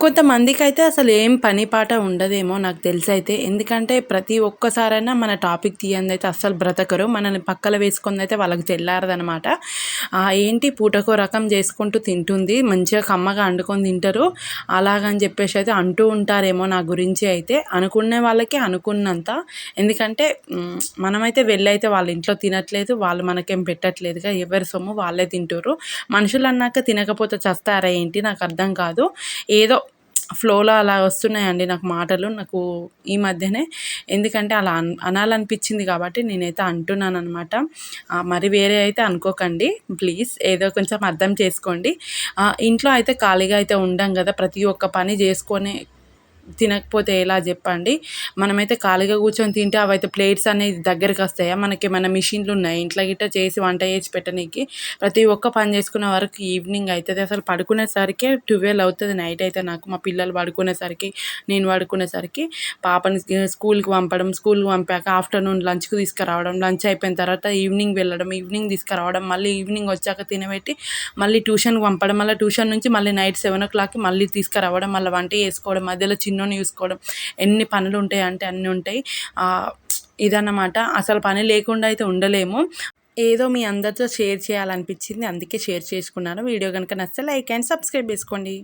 కొంతమందికైతే అసలు ఏం పని పాట ఉండదేమో నాకు తెలిసైతే. ఎందుకంటే ప్రతి ఒక్కసారైనా మన టాపిక్ తీయందైతే అస్సలు బ్రతకరు. మనల్ని పక్కల వేసుకుందైతే వాళ్ళకి తెల్లారదనమాట. ఏంటి పూటకో రకం చేసుకుంటూ తింటుంది. మంచిగా కమ్మగా అండుకొని తింటారు. అలాగని చెప్పేసి అయితే అంటూ ఉంటారేమో నా గురించి అయితే. అనుకునే వాళ్ళకి అనుకున్నంత. ఎందుకంటే మనమైతే వెళ్ళైతే వాళ్ళ ఇంట్లో తినట్లేదు. వాళ్ళు మనకేం పెట్టట్లేదుగా. ఎవరి సొమ్ము వాళ్ళే తింటుర్రు. మనుషులన్నాక తినకపోతే చస్తారా ఏంటి నాకు అర్థం కాదు. ఏదో ఫ్లోలో అలా వస్తున్నాయండి నాకు మాటలు. నాకు ఈ మధ్యనే ఎందుకంటే అలా అనాలనిపించింది కాబట్టి నేనైతే అంటున్నాననమాట. మరి వేరే అయితే అనుకోకండి ప్లీజ్. ఏదో కొంచెం అర్థం చేసుకోండి. ఇంట్లో అయితే ఖాళీగా అయితే ఉండం కదా. ప్రతి ఒక్క పని చేసుకొని తినకపోతే ఎలా చెప్పండి. మనమైతే ఖాళీగా కూర్చొని తింటే అవైతే ప్లేట్స్ అనేది దగ్గరికి వస్తాయా? మనకేమన్నా మిషన్లు ఉన్నాయి ఇంట్లో గిట్ట చేసి వంట చేసి పెట్టనీకి? ప్రతి ఒక్క పని చేసుకునే వరకు ఈవినింగ్ అవుతుంది. అసలు పడుకునేసరికి 12 అవుతుంది నైట్ అయితే నాకు. మా పిల్లలు పడుకునేసరికి, నేను పడుకునేసరికి, పాపని స్కూల్కి పంపడం, స్కూల్కి పంపాక ఆఫ్టర్నూన్ లంచ్కి తీసుకురావడం, లంచ్ అయిపోయిన తర్వాత ఈవినింగ్ వెళ్ళడం, ఈవినింగ్ తీసుకురావడం, మళ్ళీ ఈవినింగ్ వచ్చాక తినబెట్టి మళ్ళీ ట్యూషన్కి పంపడం, మళ్ళీ ట్యూషన్ నుంచి మళ్ళీ నైట్ 7:00కి మళ్ళీ తీసుకురావడం, మళ్ళీ వంట చేసుకోవడం, మధ్యలో చిన్నోని చూసుకోవడం, ఎన్ని పనులు ఉంటాయంటే అన్నీ ఉంటాయి. ఇదన్నమాట. అసలు పని లేకుండా అయితే ఉండలేము. ఏదో మీ అందరితో షేర్ చేయాలనిపించింది, అందుకే షేర్ చేసుకున్నాను. వీడియో కనుక నచ్చితే లైక్ అండ్ సబ్స్క్రైబ్ చేసుకోండి.